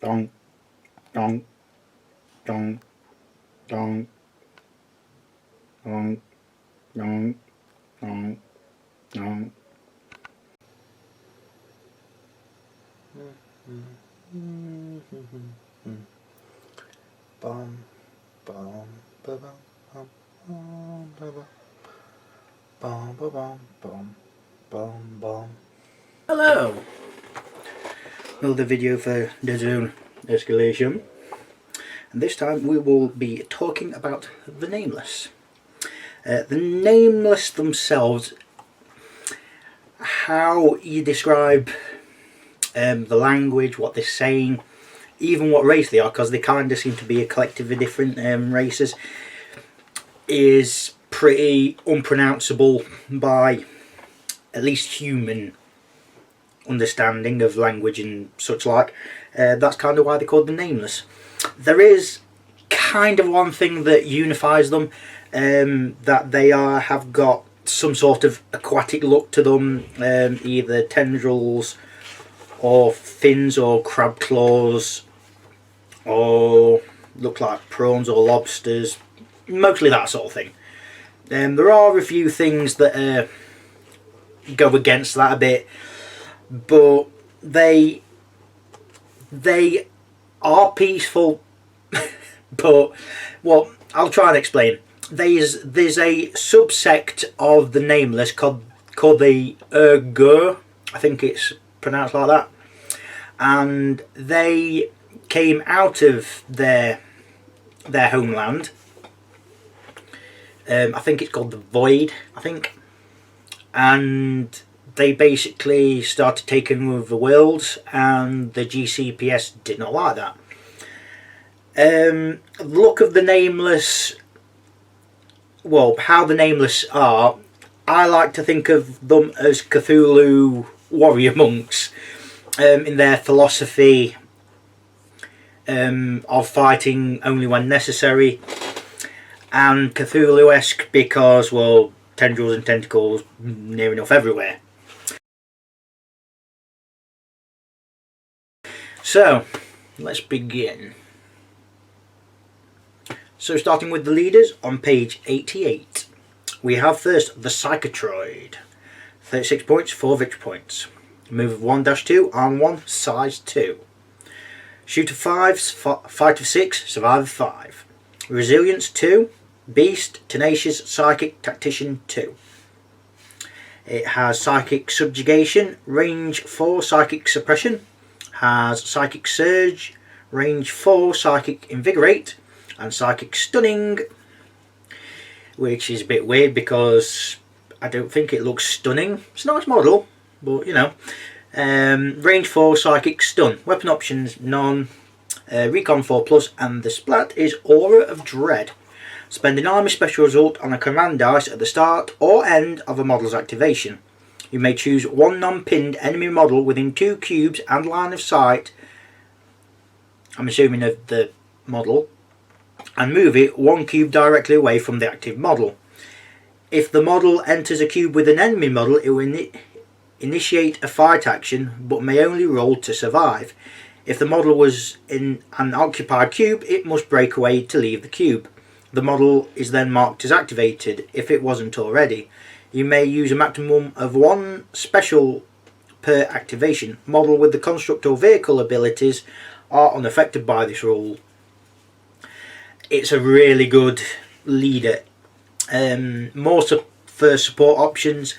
dong, dong, dong, dong, dong, dong, dong, dong. Bum, bum, ba bum, bum, bum, ba bum, bum, ba bum, bum, bum, bum. Hello! Another video for Deadzone Escalation, and this time we will be talking about the Nameless. The Nameless themselves, how you describe the language, what they're saying, even what race they are, because they kind of seem to be a collective of different races, is pretty unpronounceable by at least human understanding of language and such like. That's kind of why they're called the Nameless. There is kind of one thing that unifies them, that they have got some sort of aquatic look to them, either tendrils or fins or crab claws, or look like prawns or lobsters, mostly that sort of thing. There are a few things that go against that a bit, but they are peaceful. But well, I'll try and explain. There's a subsect of the Nameless called the Urgur, I think it's pronounced like that, and they came out of their homeland. I think it's called the Void, I think, and they basically started taking over the world, and the GCPS did not like that. Look of the Nameless, well, how the Nameless are, I like to think of them as Cthulhu warrior monks, in their philosophy of fighting only when necessary, and Cthulhu-esque because, well, tendrils and tentacles near enough everywhere. So, let's begin. So, starting with the leaders on page 88, we have first the Psychotroid. 36 points, 4 victory points. Move of 1-2, arm 1, size 2. Shoot of 5, fight of 6, survive of 5. Resilience 2, beast, tenacious, psychic, tactician 2. It has psychic subjugation, range 4, psychic suppression. Has psychic surge, range 4, psychic invigorate, and psychic stunning, which is a bit weird because I don't think it looks stunning. It's a nice model, but you know. Range 4, psychic stun. Weapon options none. Recon 4+, and the splat is Aura of Dread. Spend an army special result on a command dice at the start or end of a model's activation. You may choose one non-pinned enemy model within 2 cubes and line of sight, I'm assuming of the model, and move it 1 cube directly away from the active model. If the model enters a cube with an enemy model, it will initiate a fight action, but may only roll to survive. If the model was in an occupied cube, it must break away to leave the cube. The model is then marked as activated if it wasn't already. You may use a maximum of 1 special per activation. Model with the construct or vehicle abilities are unaffected by this rule. It's a really good leader. More for support options,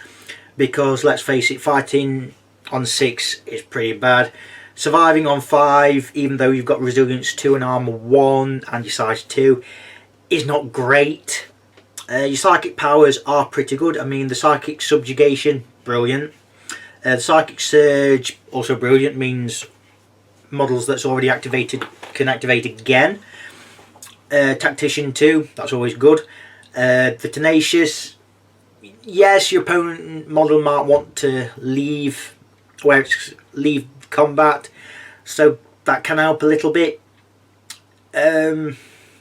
because let's face it, fighting on 6 is pretty bad. Surviving on 5, even though you've got resilience 2 and armor 1 and your size 2, is not great. Your psychic powers are pretty good. I mean, the psychic subjugation, brilliant. The psychic surge, also brilliant, means models that's already activated can activate again. Tactician 2, that's always good. The tenacious, yes, your opponent model might want to leave combat, so that can help a little bit. And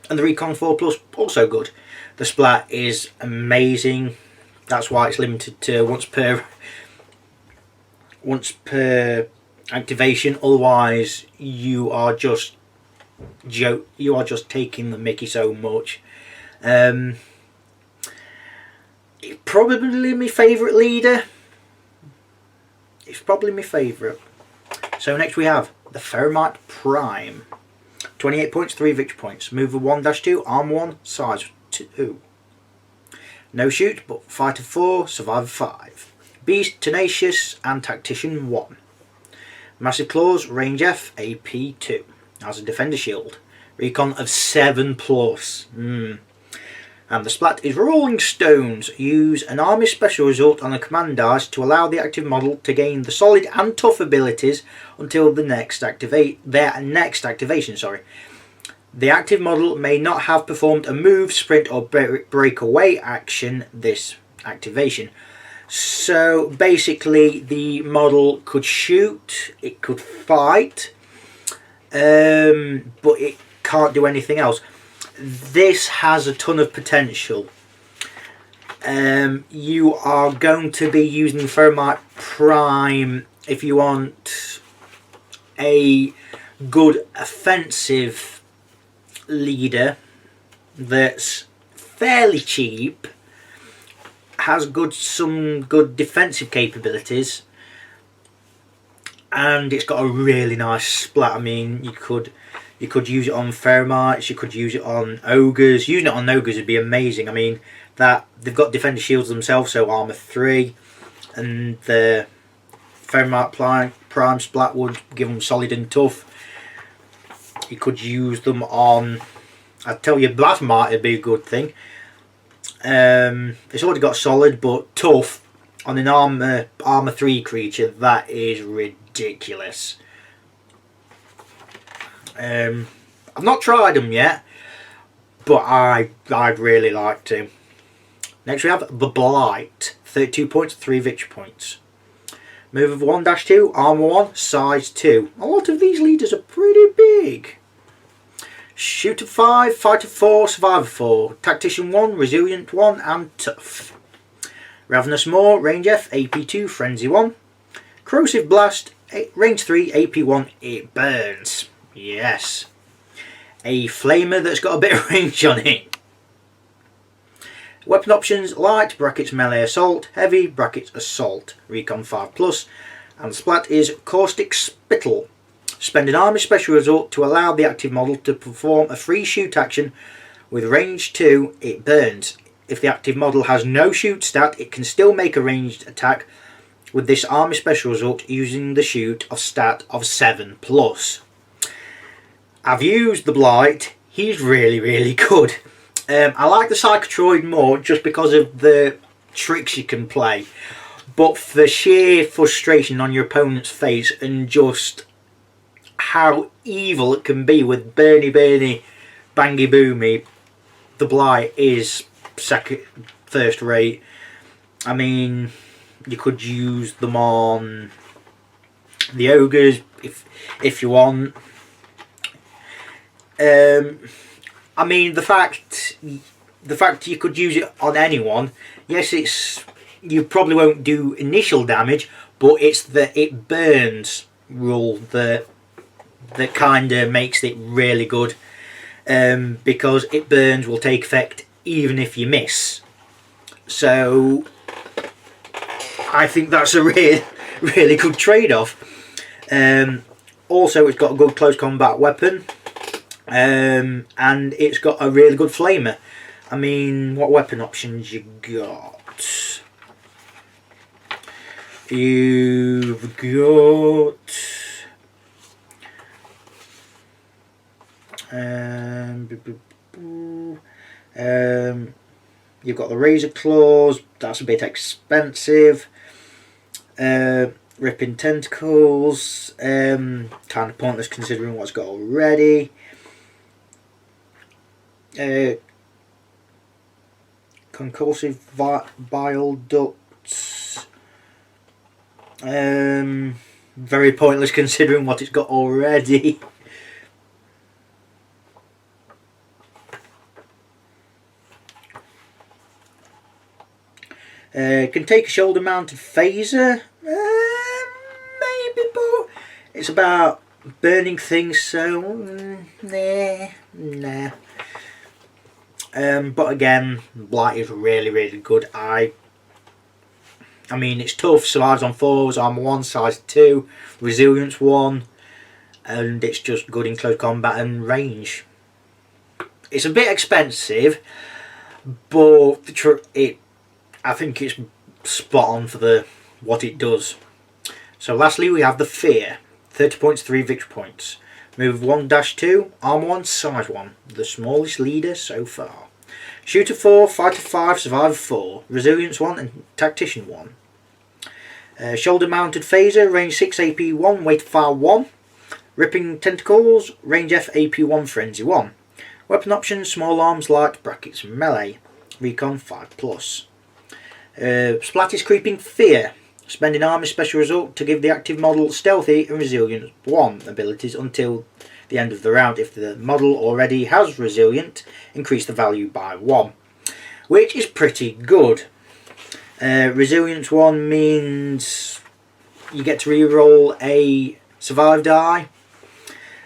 the Recon 4+, also good. The splat is amazing. That's why it's limited to once per activation. Otherwise, you are just taking the mickey so much. Probably my favourite leader. It's probably my favourite. So next we have the Ferromite Prime. 28 points, 3 victory points. Mover 1-2, arm 1, size 2. No shoot, but fighter 4, survivor 5. Beast, tenacious, and tactician 1. Massive claws, range F, AP 2. Has a defender shield. Recon of 7+. And the splat is Rolling Stones. Use an army special result on a command dice to allow the active model to gain the solid and tough abilities until their next activation. The active model may not have performed a move, sprint, or breakaway action this activation. So basically, the model could shoot, it could fight, but it can't do anything else. This has a ton of potential. You are going to be using Ferromite Prime if you want a good offensive leader that's fairly cheap, has some good defensive capabilities, and it's got a really nice splat. I mean, you could use it on Ferromites, you could use it on Ogres. Using it on Ogres would be amazing. I mean, that they've got defender shields themselves, so armor 3, and the Ferromite Prime splat would give them solid and tough. You could use them on, I tell you, Blasmite would be a good thing. It's already got solid, but tough on an armor 3 creature, that is ridiculous. I've not tried them yet, but I'd really like to. Next we have the Blight. 32 points, 3 victory points. Move of 1-2, armor 1, size 2. A lot of these leaders are pretty big. Shooter 5, fighter 4, survivor 4. Tactician 1, resilient 1, and tough. Ravenous Maw, range F, AP 2, frenzy 1. Corrosive Blast, range 3, AP 1, it burns. Yes. A flamer that's got a bit of range on it. Weapon options: light brackets melee assault, heavy brackets assault, recon 5+, and the splat is caustic spittle. Spend an army special result to allow the active model to perform a free shoot action with range 2, it burns. If the active model has no shoot stat, it can still make a ranged attack with this army special result using the shoot of stat of 7+. I've used the Blight. He's really good. I like the Psychotroid more just because of the tricks you can play, but for sheer frustration on your opponent's face and just how evil it can be with Bernie Bangy Boomy, the Blight is first rate. I mean, you could use them on the Ogres if you want. I mean, the fact you could use it on anyone, yes, you probably won't do initial damage, but it's the it burns rule that kind of makes it really good, because it burns will take effect even if you miss. So I think that's a really good trade-off. Also, it's got a good close combat weapon. And it's got a really good flamer. I mean, what weapon options you got? You've got you've got the razor claws. That's a bit expensive. Ripping tentacles. Kind of pointless considering what it's got already. Concussive bile ducts. Very pointless considering what it's got already. Can take a shoulder mounted phaser. Maybe, but It's about burning things, so nah. But again, Blight is really good. I mean, it's tough. Survives on 4s, armor 1, size 2, resilience 1, and it's just good in close combat and range. It's a bit expensive, but I think it's spot on for what it does. So lastly, we have the Fear. 30 points, 3 victory points. Move 1-2, armor 1, size 1. The smallest leader so far. Shooter 4, fighter 5, survivor 4, resilience 1 and tactician 1. Shoulder mounted phaser, range 6, AP 1, weight fire 1. Ripping tentacles, range F, AP 1, frenzy 1. Weapon options, small arms, light, brackets, melee. Recon 5+. Splatter's Creeping Fear. Spending armor special result to give the active model stealthy and resilience 1 abilities until the end of the round. If the model already has resilient, increase the value by 1, which is pretty good. Resilience 1 means you get to reroll a survive die.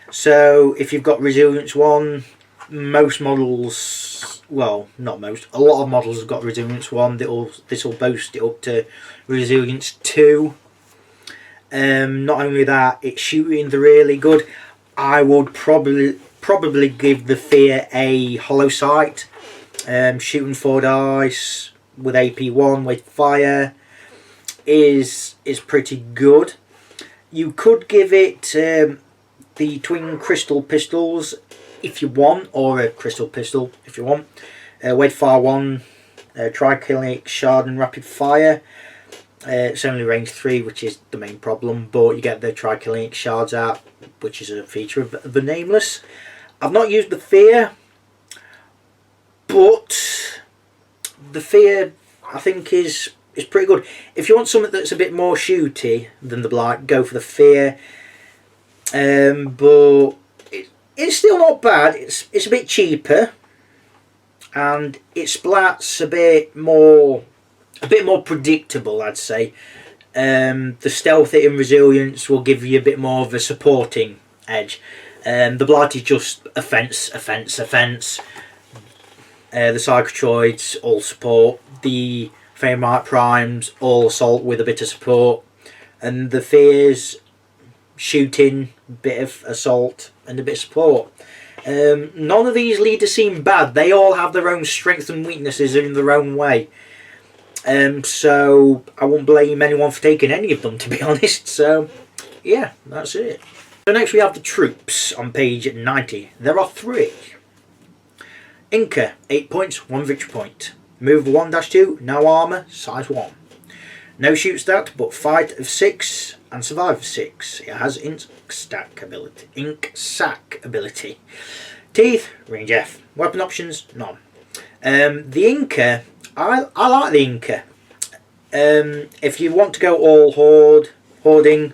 So if you've got resilience 1, most models, well, not most, a lot of models have got resilience 1. This will boost it up to resilience 2. Not only that, it's shooting really good. I would probably give the Fear a hollow sight. Shooting 4 dice with AP 1 with fire is pretty good. You could give it the twin crystal pistols if you want, or a crystal pistol if you want. Weight fire 1, triclinic shard and rapid fire. It's only range 3, which is the main problem, but you get the triclinic shards out, which is a feature of the Nameless. I've not used the Fear, but the Fear I think is pretty good. If you want something that's a bit more shooty than the Blight, go for the Fear. But it's still not bad. It's a bit cheaper, and it splats a bit more predictable, I'd say. The stealthy and resilience will give you a bit more of a supporting edge. The Blight is just offense. The Psychotroids all support. The Fahrenheit Primes all assault with a bit of support, and the Fears shooting, bit of assault and a bit of support. None of these leaders seem bad. They all have their own strengths and weaknesses in their own way. So I won't blame anyone for taking any of them, to be honest. So yeah, that's it. So next we have the troops on page 90. There are 3. Inca, 8 points, 1 victory point. Move 1-2, no armour, size 1. No shoot stat, but fight of 6 and survive of 6. It has ink sac ability. Teeth, range F. Weapon options, none. The Inca, I like the Inca. If you want to go all hoarding,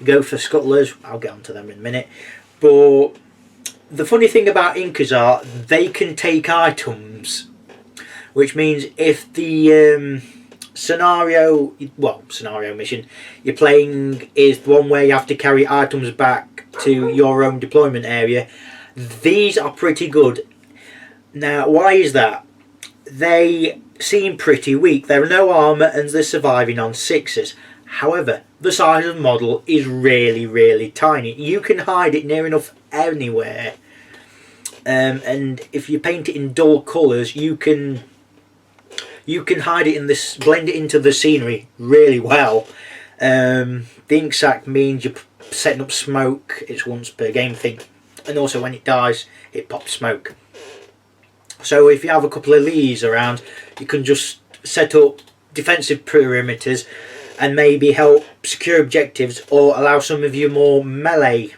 go for scuttlers. I'll get onto them in a minute. But the funny thing about Incas are they can take items, which means if the scenario mission you're playing is one where you have to carry items back to your own deployment area, these are pretty good. Now, why is that? They seem pretty weak. There are no armour and they're surviving on 6s. However, the size of the model is really tiny. You can hide it near enough anywhere. And if you paint it in dull colours, you can hide it in this, blend it into the scenery really well. The ink sac means you're setting up smoke. It's once per game thing, and also when it dies, it pops smoke. So if you have a couple of these around, you can just set up defensive perimeters and maybe help secure objectives, or allow some of your more melee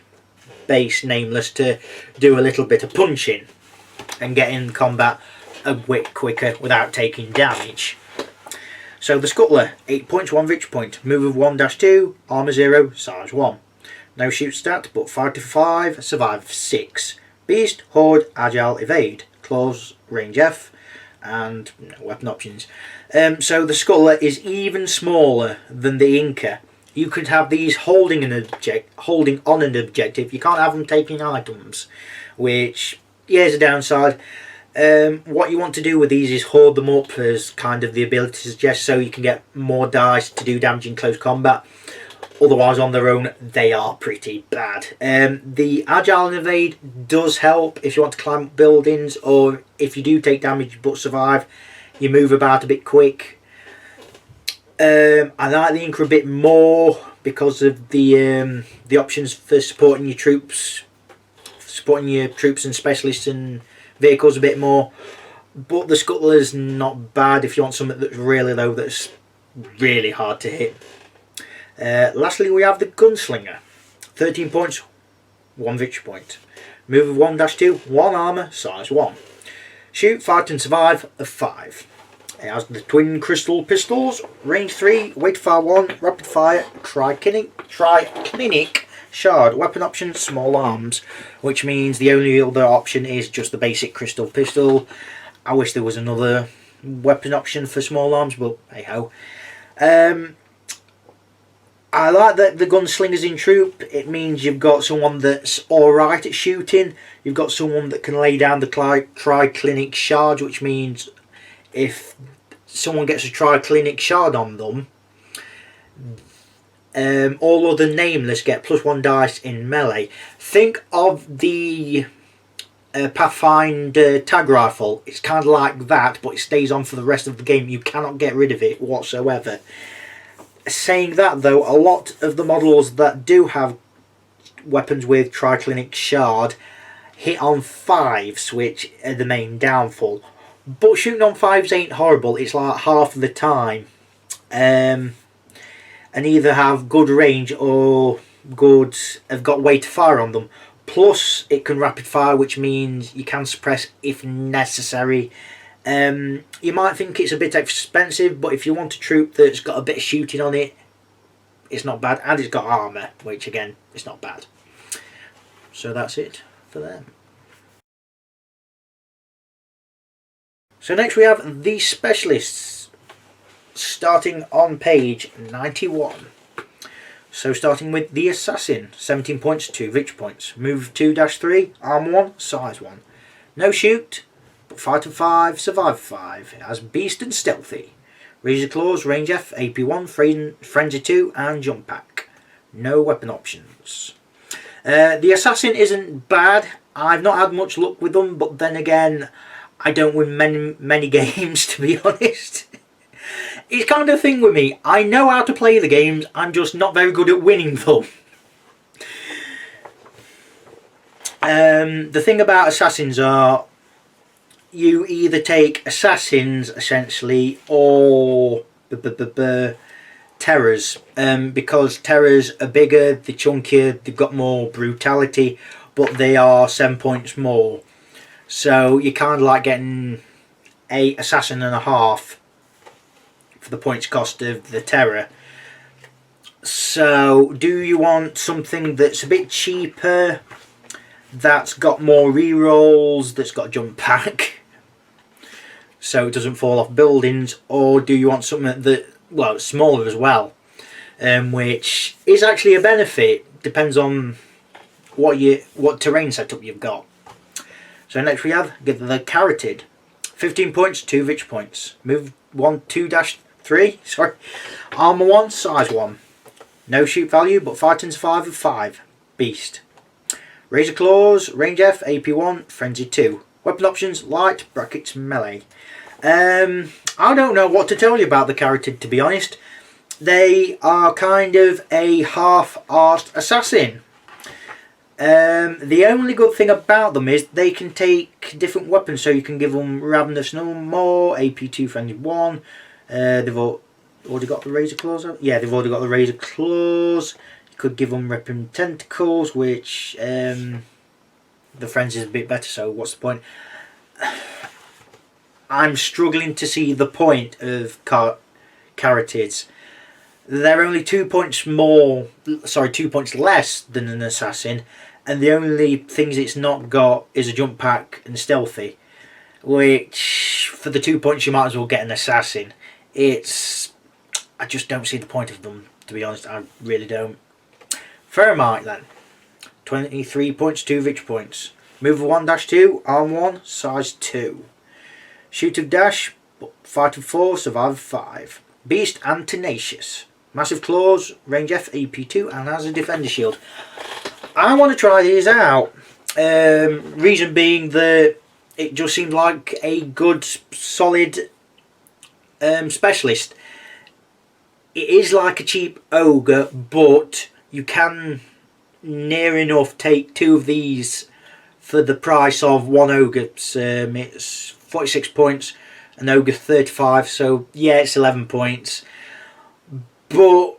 based Nameless to do a little bit of punching and get in combat a bit quicker without taking damage. So the Scuttler, 8 points, 1 victory point. Move of 1-2, armour 0, size 1. No shoot stat, but 5 to 5, survive 6. Beast, Horde, Agile, Evade. Claws, range F, and no weapon options. So the Scuttler is even smaller than the Inca, you could have these holding on an objective. You can't have them taking items, which is a downside. What you want to do with these is hoard them up, as kind of the ability suggests, so you can get more dice to do damage in close combat. Otherwise, on their own, they are pretty bad. The Agile and Evade does help if you want to climb up buildings, or if you do take damage but survive, you move about a bit quick. I like the Inca a bit more because of the options for supporting your troops and specialists and vehicles a bit more. But the Scuttler's not bad if you want something that's really low, that's really hard to hit. Lastly, we have the Gunslinger. 13 points, 1 victory point. Move of 1-2, 1 armour, size 1. Shoot, fight and survive of 5. It has the twin crystal pistols, range 3, weight fire 1, rapid fire, triclinic shard, weapon option, small arms, which means the only other option is just the basic crystal pistol. I wish there was another weapon option for small arms, but hey ho. I like that the Gunslinger's in troop. It means you've got someone that's alright at shooting. You've got someone that can lay down the triclinic shard, which means if someone gets a triclinic shard on them, all other Nameless get +1 dice in melee. Think of the Pathfinder tag rifle. It's kind of like that, but it stays on for the rest of the game. You cannot get rid of it whatsoever. Saying that though, a lot of the models that do have weapons with triclinic shard hit on 5s, which are the main downfall. But shooting on 5s ain't horrible. It's like half the time. And either have good range or have got way to fire on them. Plus, it can rapid fire, which means you can suppress if necessary. You might think it's a bit expensive, but if you want a troop that's got a bit of shooting on it, it's not bad. And it's got armour, which again, it's not bad. So that's it for them. So next we have the specialists, starting on page 91. So starting with the Assassin, 17 points, 2 victory points. Move 2-3, arm 1, size 1. No shoot, but fight of 5, survive 5. It has Beast and Stealthy. Razor Claws, Range F, AP 1, Frenzy 2 and Jump Pack. No weapon options. The Assassin isn't bad. I've not had much luck with them, but then again, I don't win many games, to be honest. It's kind of a thing with me. I know how to play the games, I'm just not very good at winning them. The thing about Assassins are, you either take Assassins, essentially, or Terrors. Because Terrors are bigger, they're chunkier, they've got more brutality, but they are 7 points more. So you're kind of like getting a Assassin and a half for the points cost of the Terror. So do you want something that's a bit cheaper, that's got more rerolls, that's got a jump pack, so it doesn't fall off buildings, or do you want something that, well, it's smaller as well, which is actually a benefit, depends on what terrain setup you've got. So next we have the Carotid, 15 points, 2 victory points. Move 2-3, sorry. Armour 1, size 1. No shoot value, but fight and survive of 5. Beast. Razor Claws, Range F, AP 1, Frenzy 2. Weapon options, light, brackets, melee. I don't know what to tell you about the Carotid, to be honest. They are kind of a half-arsed assassin. The only good thing about them is they can take different weapons, so you can give them Ravenous No More, AP2 Frenzy 1. They've already got the Razor Claws. Yeah, they've already got the Razor Claws. You could give them Ripping Tentacles, which the Frenzy is a bit better, so what's the point? I'm struggling to see the point of Carotids. They're only 2 points less than an Assassin, and the only things it's not got is a Jump Pack and Stealthy, which for the 2 points you might as well get an Assassin. I just don't see the point of them, to to be honest. I really don't. Thermite then. 23 points, 2 victory points. Move of 1-2, arm 1, size 2. Shoot of dash, fight of 4, survive of 5. Beast and tenacious. Massive claws, range F, AP 2, and has a defender shield. I want to try these out. Reason being that it just seems like a good, solid specialist. It is like a cheap ogre, but you can near enough take 2 of these for the price of 1 ogre. It's 46 points, an ogre 35, so yeah, it's 11 points. But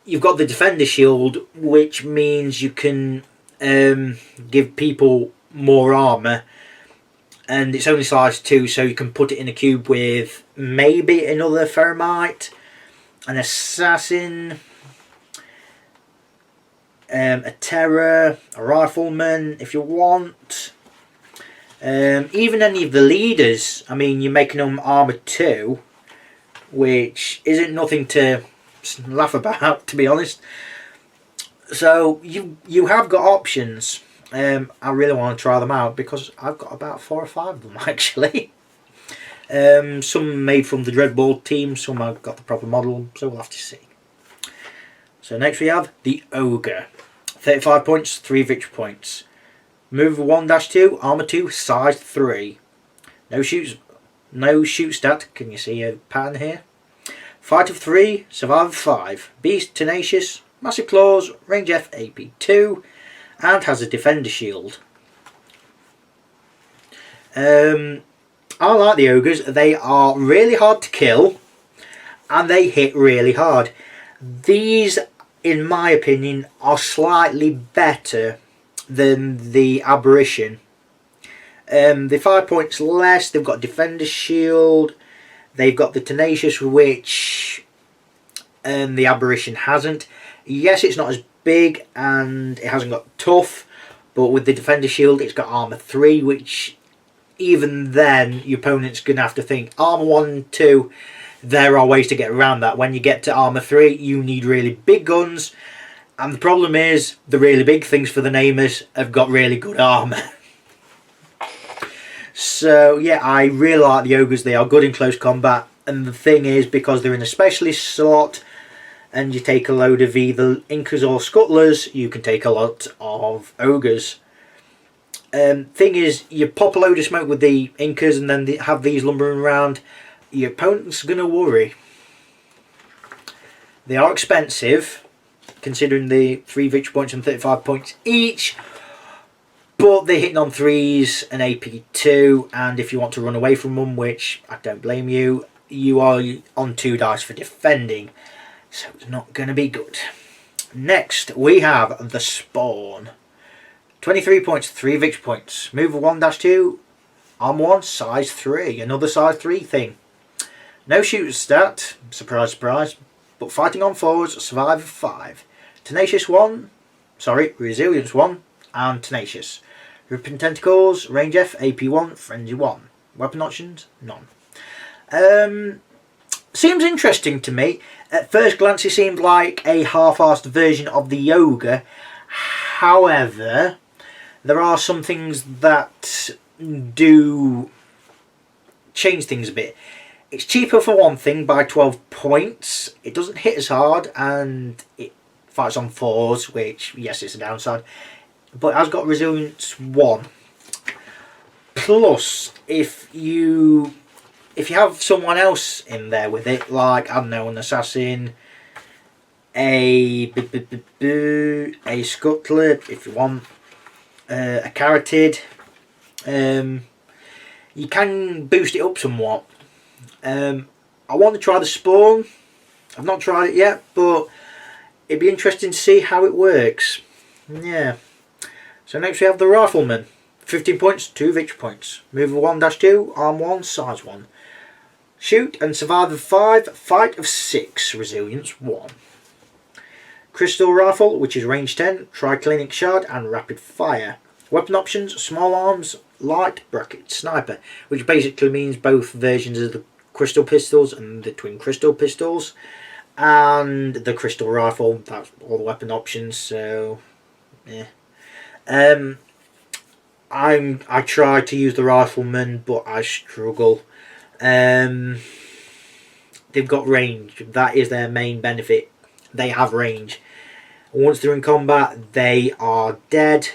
you've got the defender shield, which means you can give people more armour, and it's only size 2, so you can put it in a cube with maybe another thermite, an assassin, a terror, a rifleman if you want. Even any of the leaders. I mean, you're making them armor 2, which isn't nothing to laugh about, to be honest. So you have got options. I really want to try them out because I've got about 4 or 5 of them actually. Some made from the Dreadball team, some I've got the proper model, so we'll have to see. So next we have the Ogre. 35 points, 3 victory points. Move 1-2, armor 2, size 3. No shoot stat. Can you see a pattern here? Fight of 3, survive of 5. Beast, tenacious, massive claws, range F, AP 2, and has a defender shield. I like the ogres. They are really hard to kill, and they hit really hard. These, in my opinion, are slightly better than the Aberration. They're 5 points less. They've got defender shield. They've got the tenacious, which the Aberration hasn't. Yes, it's not as big and it hasn't got tough, but with the defender shield it's got armor 3, which even then your opponent's gonna have to think armor 1 and 2. There are ways to get around that. When you get to armor 3, you need really big guns, and the problem is the really big things for the namers have got really good armor. So yeah, I really like the ogres. They are good in close combat, and the thing is, because they're in a specialist slot and you take a load of either Incas or Scuttlers, you can take a lot of ogres. Thing is, you pop a load of smoke with the Incas and then have these lumbering around, your opponent's going to worry. They are expensive, considering the 3 victory points and 35 points each, but they're hitting on 3s and AP 2, and if you want to run away from them, which I don't blame you, you are on 2 dice for defending, so it's not going to be good. Next we have the Spawn. 23 points, 3 victory points. Move 1-2, arm 1, size 3. Another size 3 thing. No shoot stat, surprise surprise, but fighting on 4s, survive of 5. Tenacious 1, resilience 1, and tenacious. Ripping tentacles, range F, AP 1, frenzy 1. Weapon options, none. Seems interesting to me. At first glance it seemed like a half-assed version of the Ogre. However, there are some things that do change things a bit. It's cheaper for one thing by 12 points. It doesn't hit as hard, and it fights on 4s, which, yes, it's a downside. But it has got resilience 1. Plus, if you have someone else in there with it, like, I don't know, an assassin, a scuttler, if you want, a carotid, you can boost it up somewhat. I want to try the Spawn. I've not tried it yet, but it'd be interesting to see how it works. Yeah. So next we have the Rifleman. 15 points, 2 victory points. Move 1-2, arm 1, size 1. Shoot and survive of 5, fight of 6, resilience 1. Crystal Rifle, which is range 10, triclinic shard and rapid fire. Weapon options, small arms, light, sniper, which basically means both versions of the crystal pistols and the twin crystal pistols. and the crystal rifle. That's all the weapon options. So yeah. I try to use the rifleman, but I struggle. They've got range. That is their main benefit. They have range. Once they're in combat, they are dead.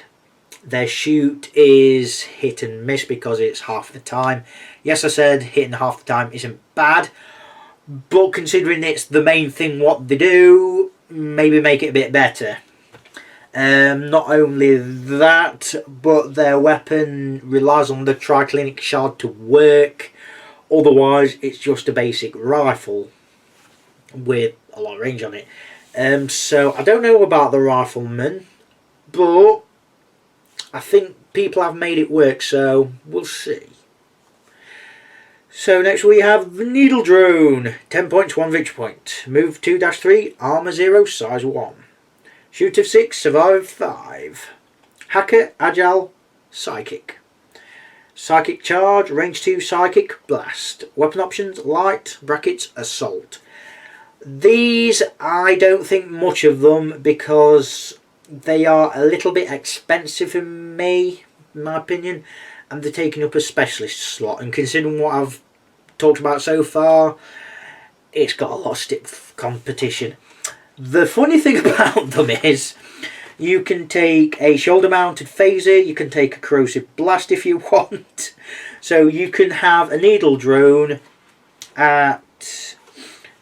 Their shoot is hit and miss because it's half the time. Yes, I said hitting half the time isn't bad, but considering it's the main thing what they do, maybe make it a bit better. Not only that, but their weapon relies on the triclinic shard to work. Otherwise, it's just a basic rifle with a lot of range on it. So I don't know about the rifleman, but I think people have made it work, so we'll see. So next we have the Needle Drone. 10 points, 1 victory point. Move 2-3, armor 0, size 1. Shoot of 6, survive of 5. Hacker, agile, psychic. Psychic charge, range 2, psychic, blast. Weapon options, light, brackets, assault. These, I don't think much of them because they are a little bit expensive in my opinion, and they're taking up a specialist slot, and considering what I've talked about so far, it's got a lot of stiff competition. The funny thing about them is you can take a shoulder mounted phaser, you can take a corrosive blast if you want, so you can have a needle drone at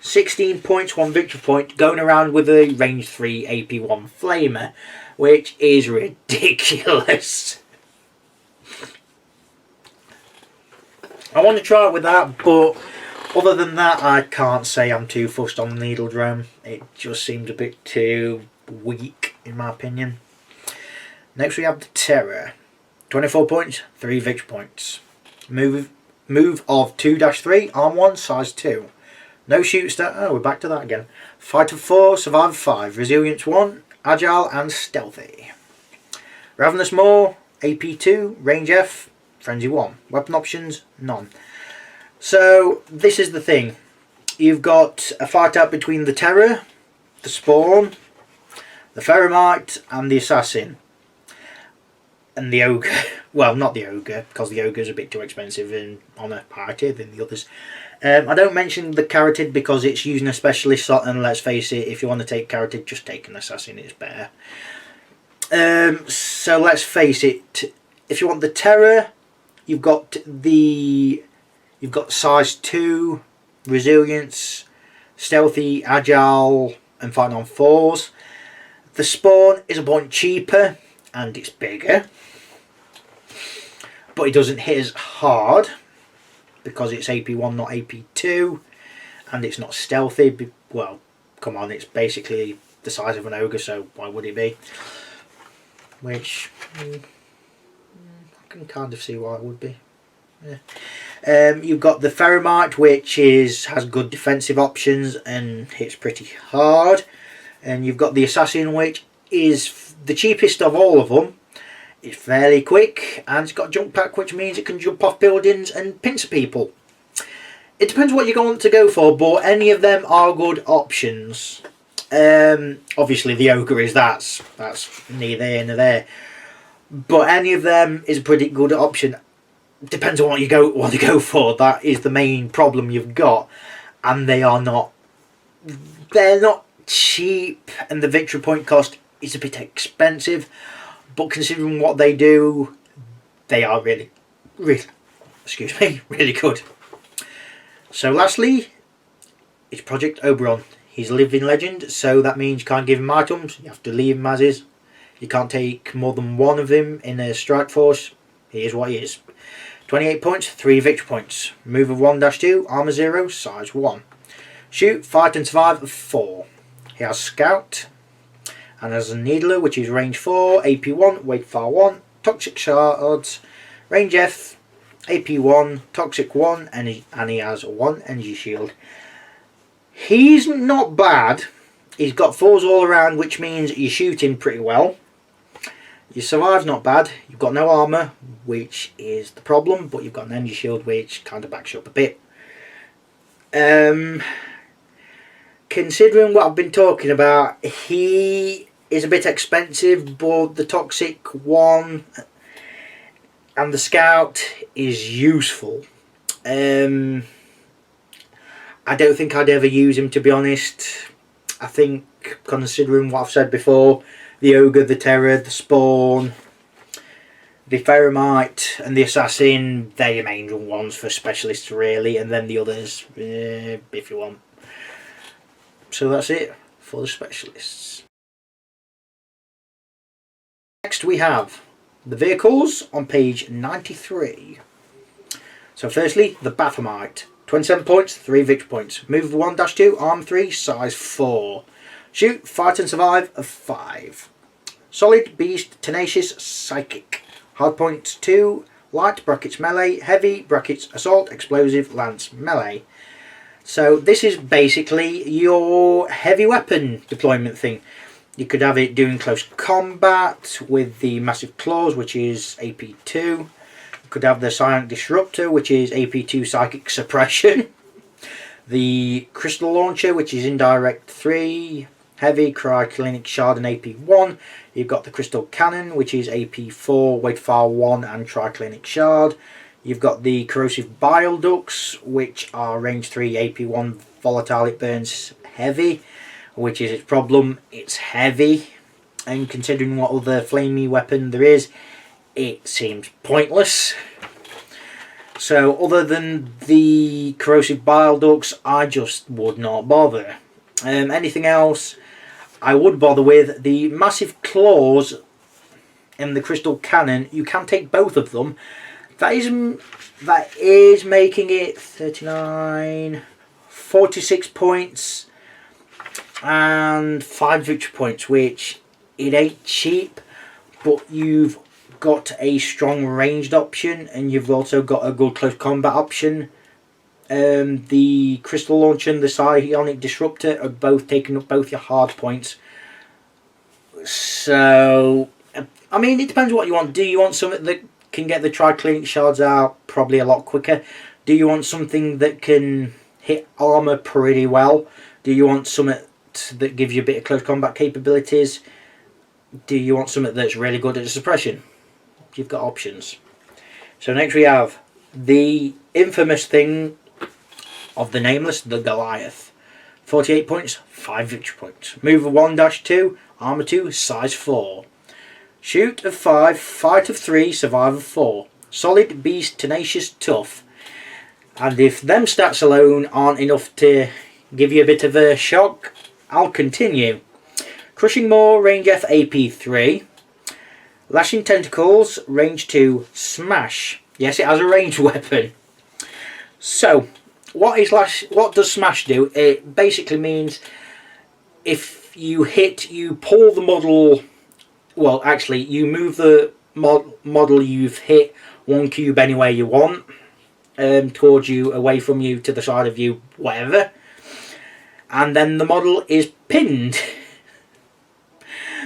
16 points, 1 victory point, going around with a range 3 AP1 flamer, which is ridiculous. I want to try it with that, but other than that, I can't say I'm too fussed on the needle drone. It just seemed a bit too weak, in my opinion. Next we have the Terror. 24 points, 3 victory points. Move of 2-3, arm 1, size 2. No shoot stat. Oh, we're back to that again. Fight of 4, survive of 5, resilience 1, agile and stealthy. Ravenous Maw, AP 2, range F, frenzy 1. Weapon options, none. So this is the thing. You've got a fight out between the Terror, the Spawn, the Ferromite and the Assassin. And the Ogre. Well, not the Ogre, because the Ogre is a bit too expensive and on a higher tier than the others. I don't mention the Carotid because it's using a specialist slot, and let's face it, if you want to take Carotid, just take an Assassin, it's better. So let's face it, if you want the Terror, you've got size 2, resilience, stealthy, agile, and fighting on 4s. The Spawn is a point cheaper, and it's bigger, but it doesn't hit as hard because it's AP1 not AP2, and it's not stealthy. Well, come on, it's basically the size of an ogre, so why would it be? Which I can kind of see why it would be. Yeah. You've got the Ferromite, which has good defensive options and hits pretty hard, and you've got the Assassin, which is the cheapest of all of them. It's fairly quick, and it's got a jump pack, which means it can jump off buildings and pincer people. It depends what you want to go for, but any of them are good options. Obviously the Ogre is that's neither here nor there, but any of them is a pretty good option. Depends on what you go for. That is the main problem you've got, and they're not cheap, and the victory point cost is a bit expensive. But considering what they do, they are really good. So lastly, it's Project Oberon. He's a living legend, so that means you can't give him items, you have to leave him as is. You can't take more than one of him in a strike force. He is what he is. 28 points, 3 victory points. Move of 1-2, armor 0, size 1. Shoot, fight and survive of 4. He has Scout, and has a Needler, which is range 4, AP1, weight far 1, toxic shards, range F, AP1, toxic 1, and he has 1 energy shield. He's not bad. He's got 4s all around, which means you shoot him pretty well. Your survive's not bad. You've got no armour, which is the problem, but you've got an energy shield, which kind of backs you up a bit. Can considering what I've been talking about, he is a bit expensive, but the Toxic one and the Scout is useful. I don't think I'd ever use him, to be honest. I think, considering what I've said before, the Ogre, the Terror, the Spawn, the Ferromite and the Assassin, they're your main ones for specialists really, and then the others, if you want. So that's it for the specialists. Next we have the vehicles on page 93. So firstly, the Baphomet. 27 points, 3 victory points. Move 1-2, arm 3, size 4. Shoot, fight and survive of 5. Solid, beast, tenacious, psychic. Hard points 2, light brackets melee, heavy brackets assault, explosive, lance, melee. So this is basically your heavy weapon deployment thing. You could have it doing close combat with the massive claws, which is AP2. You could have the Silent Disruptor, which is AP2 psychic suppression. The Crystal Launcher, which is indirect 3. Heavy, Cryoclinic Shard and AP1. You've got the Crystal Cannon, which is AP4, Weight Fire 1 and Triclinic Shard. You've got the Corrosive Bile Ducts, which are range 3, AP1 volatile. It burns heavy, which is its problem. It's heavy, and considering what other flamey weapon there is, it seems pointless. So other than the Corrosive Bile Ducts, I just would not bother. Anything else I would bother with. The massive claws and the Crystal Cannon, you can take both of them. That is making it 39, 46 points and 5 victory points, which it ain't cheap, but you've got a strong ranged option and you've also got a good close combat option. The Crystal Launcher and the Psionic Disruptor are both taking up both your hard points. So, I mean, it depends what you want. Do you want something that can get the Triclinic Shards out probably a lot quicker? Do you want something that can hit armour pretty well? Do you want something that gives you a bit of close combat capabilities? Do you want something that's really good at suppression? You've got options. So next we have the infamous thing of the Nameless, the Goliath. 48 points, 5 victory points. Move of 1-2, armour 2, size 4. Shoot of 5, fight of 3, survive of 4. Solid, beast, tenacious, tough. And if them stats alone aren't enough to give you a bit of a shock, I'll continue. Crushing Maw, range F, AP 3. Lashing Tentacles, range 2, smash. Yes, it has a ranged weapon. So, what does smash do? It basically means if you hit, you pull the model. Well, actually, you move the model you've hit 1 cube anywhere you want, towards you, away from you, to the side of you, whatever. And then the model is pinned.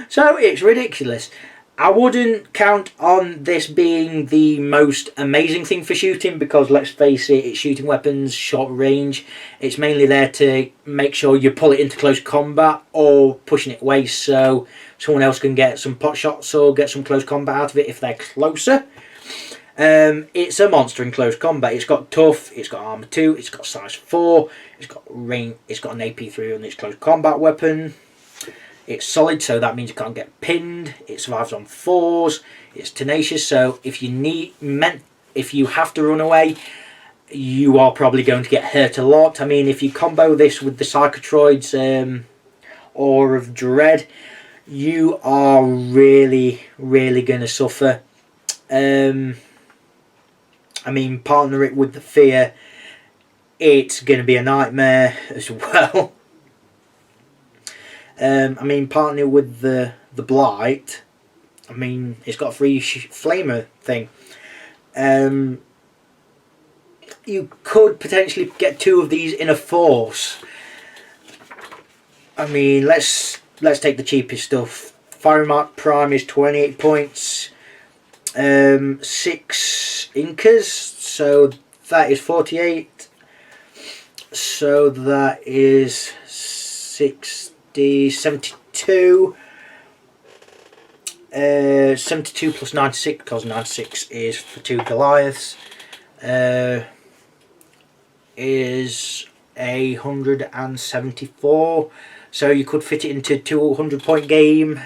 So it's ridiculous. I wouldn't count on this being the most amazing thing for shooting, because let's face it, it's shooting weapons, short range. It's mainly there to make sure you pull it into close combat or pushing it away so someone else can get some pot shots or get some close combat out of it if they're closer. It's a monster in close combat. It's got tough, it's got armor 2, it's got size 4, it's got range, it's got an AP3 on its close combat weapon. It's solid, so that means you can't get pinned. It survives on 4s. It's tenacious, so if you have to run away, you are probably going to get hurt a lot. I mean, if you combo this with the Psychotroid's Aura of Dread, you are really, really going to suffer. I mean, partner it with the Fear, it's going to be a nightmare as well. I mean, partner with the Blight, I mean, it's got a free flamer thing. You could potentially get 2 of these in a force. I mean, let's take the cheapest stuff. Ferromite Prime is 28 points. 6 Incas, so that is 48. So that is 60, 72. 72 plus 96, because 96 is for 2 Goliaths, is 174. So you could fit it into a 200-point game.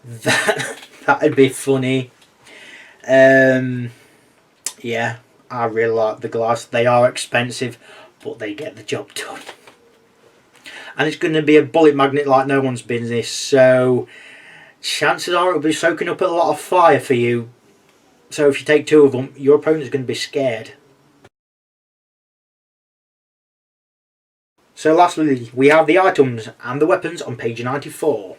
That'd be funny. Yeah, I really like the Goliaths. They are expensive, but they get the job done. And it's going to be a bullet magnet like no one's business, so chances are it'll be soaking up a lot of fire for you. So if you take 2 of them, your opponent's going to be scared. So lastly, we have the items and the weapons on page 94.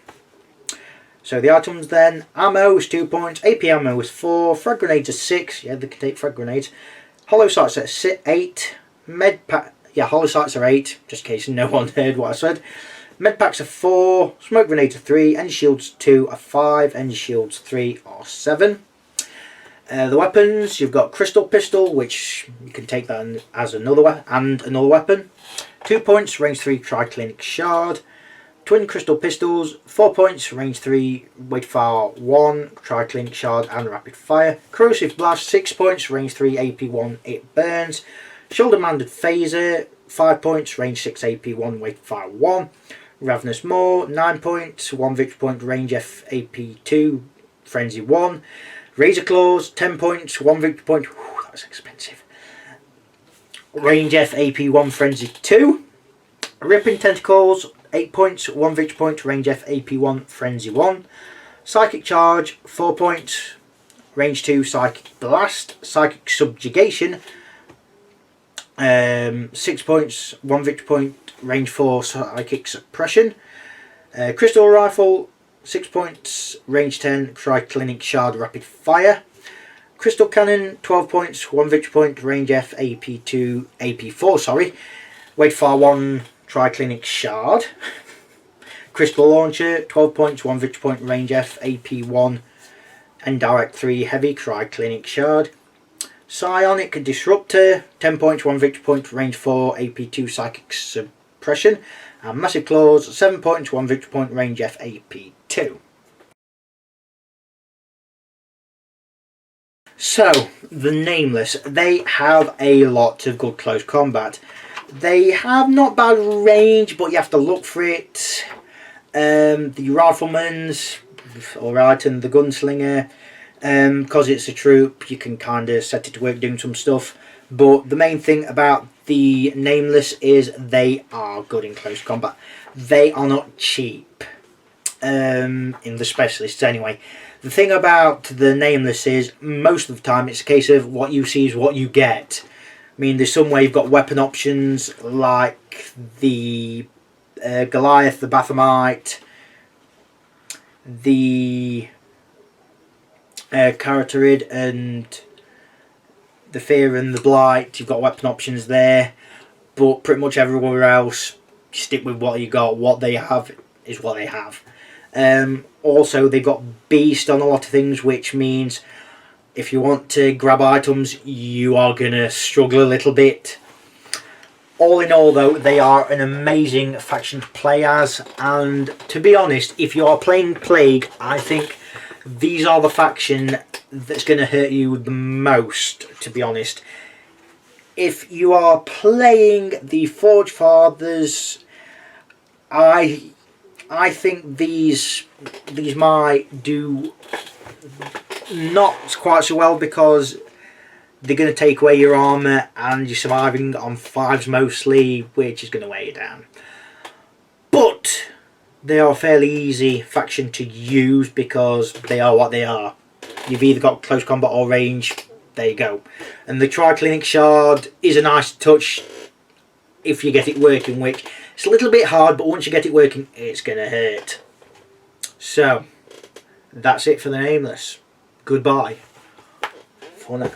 So the items then: ammo is 2 points, AP ammo is 4, frag grenades is 6, yeah, they can take frag grenades, hollow sights are 8, med pack, yeah, hollow sights are 8, just in case no one heard what I said. Med packs are 4, smoke grenades are 3, energy shields 2 are 5, energy shields 3 are 7. The weapons, you've got crystal pistol, which you can take that as another weapon. 2 points, range 3, triclinic shard. Twin crystal pistols, 4 points, range 3, weight fire 1, triclinic shard and rapid fire. Corrosive blast, 6 points, range 3, AP 1, it burns. Shoulder mounted phaser, 5 points, range 6, AP 1, weight fire 1. Ravenous Maw, 9 points, 1 victory point, range F, AP 2, frenzy 1. Razor Claws, 10 points, 1 victory point, whew, that's expensive. Range F, AP 1, frenzy 2. Ripping Tentacles, 8 points, 1 victory point, range F, AP 1, frenzy 1. Psychic Charge, 4 points, range 2, psychic blast. Psychic Subjugation, 6 points, 1 victory point, range 4, psychic suppression. Crystal Rifle, 6 points, range 10, triclinic shard, rapid fire. Crystal Cannon, 12 points, 1 victory point, range F, AP 2, AP 4, sorry. Weight fire 1, triclinic shard. Crystal Launcher, 12 points, 1 victory point, range F, AP 1, and direct 3, heavy, triclinic shard. Psionic Disruptor, 10 points, 1 victory point, range 4, AP 2, psychic suppression. And Massive Claws, 7 points, 1 victory point, range F, AP 2. So, the Nameless, they have a lot of good close combat. They have not bad range, but you have to look for it. The Rifleman's alright, and the Gunslinger, because it's a troop, you can kind of set it to work doing some stuff. But the main thing about the Nameless is they are good in close combat. They are not cheap, in the specialists anyway. The thing about the Nameless is, most of the time it's a case of what you see is what you get. I mean, there's some way you've got weapon options like the Goliath, the Baphomet, the Carotid and the Fear and the Blight. You've got weapon options there, but pretty much everywhere else, stick with what you got. What they have is what they have. Also, they've got Beast on a lot of things, which means if you want to grab items, you are going to struggle a little bit. All in all, though, they are an amazing faction to play as, and to be honest, if you are playing Plague, I think these are the faction that's going to hurt you the most, to be honest. If you are playing the Forge Fathers, I think these might do not quite so well, because they're going to take away your armour and you're surviving on 5s mostly, which is going to weigh you down. But they are a fairly easy faction to use because they are what they are. You've either got close combat or range, there you go. And the Triclinic Shard is a nice touch if you get it working, which it's a little bit hard, but once you get it working, it's going to hurt. So, that's it for the Nameless. Goodbye for now.